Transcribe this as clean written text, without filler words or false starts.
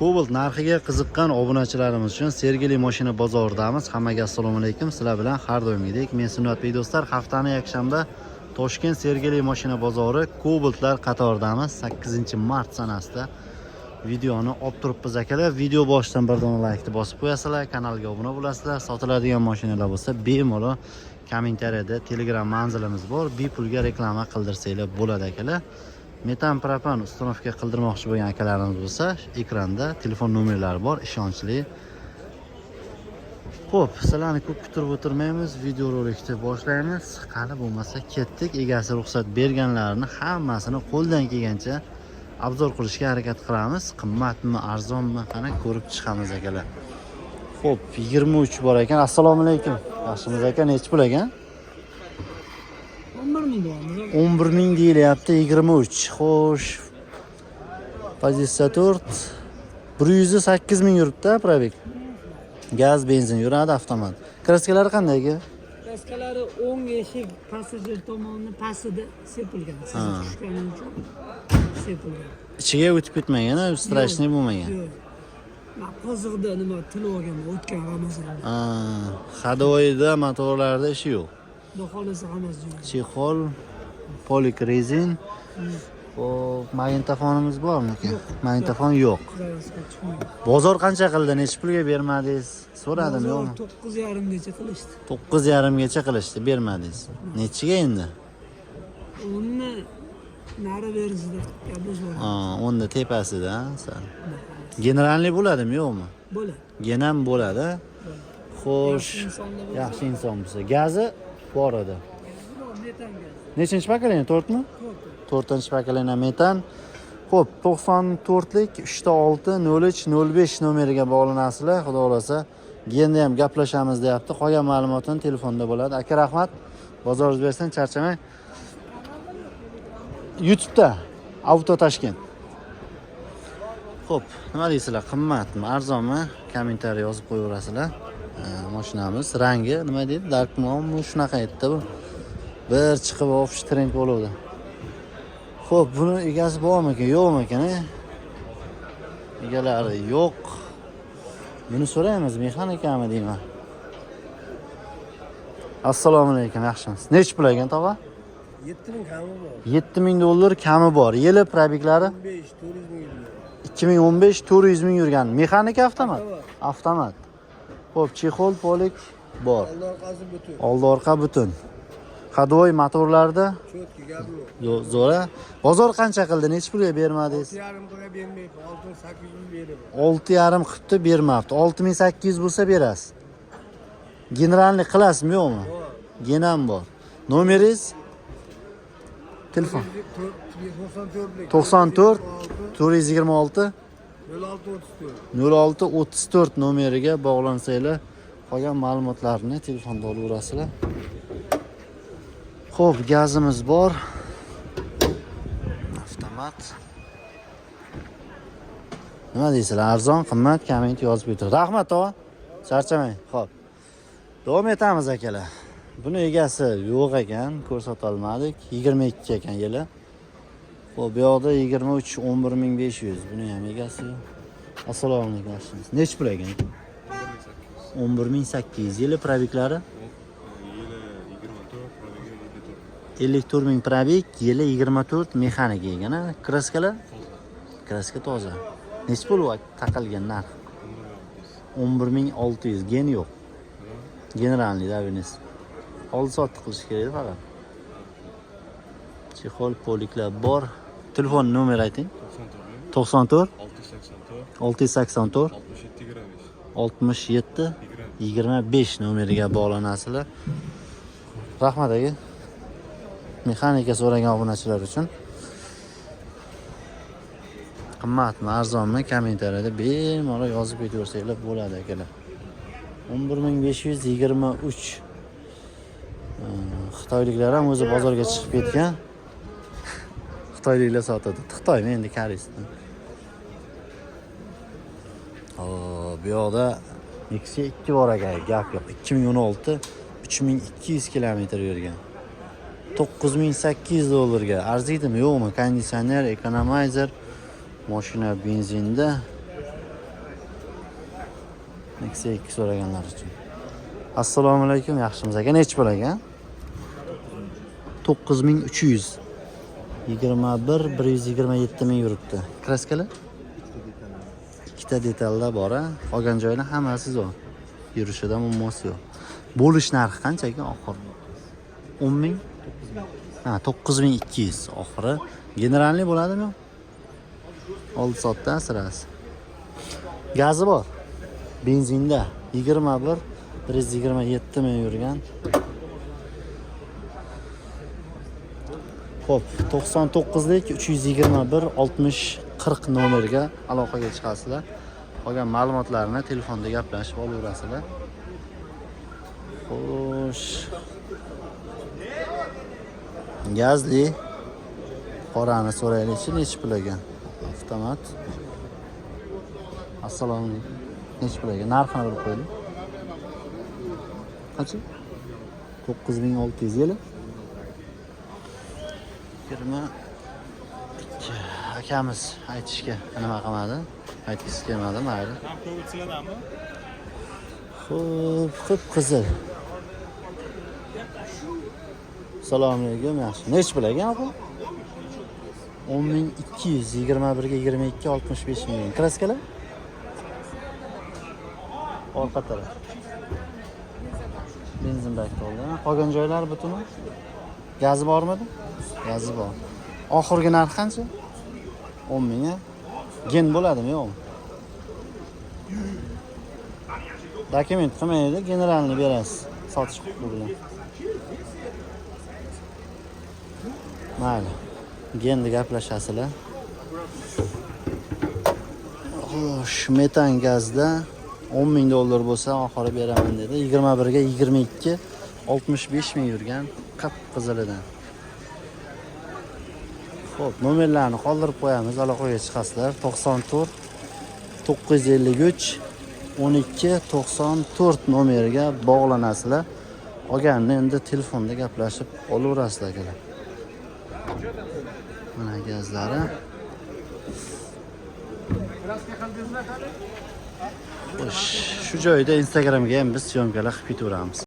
Cobalt narxiga qiziqqan obunachilarimiz uchun Sergeli mashina bozoridamiz. Hammaga assalomu alaykum. Sizlar bilan har doimgidek men Sunnatbek do'stlar. Haftaning yakshanba Toshkent Sergeli mashina bozori Cobaltlar qatoridamiz. 8-mart sanasida videoni olib turibmiz akalar. Video boshidan bir dona like bosib qo'yasizlar, kanalga obuna bo'lasizlar. Sotiladigan mashinalar bo'lsa bemalol kommentariyada Telegram manzilimiz bor. Bepulga reklama qildirsanglar bo'ladi akalar. Metan propan ustanovka qildirmoqchi bo'lgan akalarimiz bo'lsa, ekranda telefon nomerlari bor, ishonchli. Xo'p, sizlarni ko'p kuttirib o'tirmaymiz, video rolikni boshlaymiz. Qani bo'lmasa ketdik. Egasi ruxsat berganlarini hammasini qo'ldan kelgancha obzor qilishga harakat qilamiz. Qimmatmi, arzonmi, qani ko'rib chiqamiz akalar. Xo'p, 23 bor ekan. Assalomu alaykum. Yaxshimiz aka, nechta pul ekan? 11 ming deyilyapti, 23. Xo'sh. Pozitsiya 4. 108 ming yuribdi, probek. Gaz, benzin yuradi, avtomat. Kraskalari qanday aka? Kraskalari 10 eshik passajir tomoni pastida sepilgan. Siz tushganing uchun sepilgan. Ichiga o'tib ketmagan, strashniy bo'lmagan. Yo'q. Qoziqda nima til olgan o'tgan Ramazonda. Hadoyida motorlarda ishi yo'q. Xudo xolisa hammasi joyida. Chexol, polik rezin. Xo'p, magnitofonimiz bormi aka? Magnitofon yo'q. Bozor qancha qildi? Necha pulga bermadingiz? So'radim, yo'qmi? 9,5 gacha qilishdi. 9,5 gacha qilishdi, bermadingiz. Nechiga endi? Uni nari berisida gapiz bor. 10 da tepasida, sal. Generalniy bo'ladimi, yo'qmi? Bo'ladi. Genam bo'ladi. Xo'sh, yaxshi inson bo'lsa. Gazi bor edi. Nechinchi pokoleniya? 4mi? 4-pokoleniya metan. Xo'p, 94lik 360305 nomeriga bog'lanasizlar. Xudo xolasa, endi ham gaplashamiz deyapti. Qolgan ma'lumotini telefonda bo'ladi. Aka, rahmat. Bozoringiz bersin, charchamang. YouTube'da Avto Toshkent. Xo'p, nima deysizlar? Qimmatmi, arzonmi? Kommentariy yozib qo'yaverasizlar. Mashinamiz rangi nima deydi? Dark mo'mi shunaqa edi bu. Bir chiqib ofish trend bo'ladi. Xo'p, buni egasi bormi ekan, yo'qmi ekan? Egalari yo'q. Buni so'raymiz, mexanikami deyman. Assalomu alaykum, yaxshimisiz? Nech pul ekan, tog'a? 7,000 kami bor. 7,000 dollar kami bor. Yili probeklari 2015 400 ming yurgan. Mexanika avtomat? Avtomat. Xo'p, chexol, polik bor. Oldi orqasi butun. Oldi orqa butun. Hadoy motorlarda Cho'tki gapi yo'q. yo'q, zo'ra. Bozor qancha qildi? Nech pulga bermadingiz? 6,5 pulga bermaydi. 6,800 beradi. 6,5 qilibdi, bermabdi. 6,800 bo'lsa berasiz. Generalni qilasizmi, yo'qmi? Genam bor. Nomeringiz? Telefon. 94 426 0634 nomeriga bog'lansanglar, qolgan ma'lumotlarni telefonda olaverasizlar. Xo'p, gazimiz bor. Avtomat. Nima deysizlar? Arzon, qimmat, komment yozib o'tiring. Rahmat, tog'a. Charchamang. Xo'p. Davom etamiz akalar. Buni egasi yo'q ekan, ko'rsata olmadik. 22 ekan yili. Xo'p, bu yoqda 23 11500. Buni ham egasi yo'q. Assalomu alaykum, yaxshimisiz? Nech pul ekan? 11800. Yili probeklari? 54 ming probek, yili 24 mexanika ekan. Kraskalar? Kraska toza. Nech pul taqilgan narx? 11600. Gen yo'q. Generalniy daviniz. 6 soat qilish kerak faqat. Chexol, poliklar bor. Telefon nomer ayting. 94 684 67 25 nomeriga bog'lanasizlar. Rahmat aka. Mexanika so'ragan obunachilar uchun. Qimmatmi, arzonmi? Kommentariyada bemalol yozib ketaversanglar bo'ladi akalar. 11523. Xitoyliklar ham o'zi bozorga chiqib ketgan. Xitoyliklar sotadi. Xitoymi endi koreysdan. Bu yoqda Nexia 2 bor ekan, gap yo'q. 2016 3200 kilometr yurgan. 9800 dollarga arziydimi, yo'qmi? Konditsioner, ekonomizer, mashina benzinda. Nexia 2 so'raganlar uchun. Assalomu alaykum, yaxshimiz aka. Nech pul aka? 9300. 127 ming yuribdi. Kraskalar? Ikkita detallar bor, qolgan joylar hammasi zo'r. Yurishida muammosi yo'q. Bo'lish narxi qancha aka oxir? 10 ming? Ha, 9200 oxiri. Generalniy bo'ladimi? 6 soatda asrasi. Gazi bor. Benzinda 21 127 ming yurgan. Xo'p, 99lik 321 60 40 nomerga aloqaga chiqasizlar. Qolgan ma'lumotlarni telefonda gaplashib olaverasizlar. Xo'sh. Gazli qorani so'raylik-chi, nech pul ekan? Avtomat. Assalomu alaykum. Nech pul ekan? Narxini bilib qo'ying. Qancha? 9600 yili. 22 akamiz aytishga nima qilmadi? Aytgisi kelmadi, mayli. Xo'p, qizil. Assalomu alaykum, yaxshi. Nech pul ekan opa? 10200 21 ga 22 65 ming. Kraskalar? Orqa taraf. Benzin bak bo'ldi. Qolgan joylar butunmi? Gazi bormidi? Gazi bor. Oxirgi narx qancha? 10 ming. Gen bo'ladimi, yo'qmi? Dokument qilmaydi, generalni berasiz. Sotish huquqi bilan. Mayli. Endi gaplashasizlar. Xo'sh, metan gazda 10 ming dollar bo'lsa oxiri beraman dedi. 21 ga 22 65 ming yurgan qip-qizilidan. Xo'p, nomerlarni qoldirib qo'yamiz, aloqaga chiqasizlar. 94 953 12 94 nomeriga bog'lanasizlar. Qolganini endi telefonda gaplashib olaverasizlar akalar. Mana gazlari. Xo'sh, shu joyda Instagramga ham biz syomkalar qilib ketaveramiz.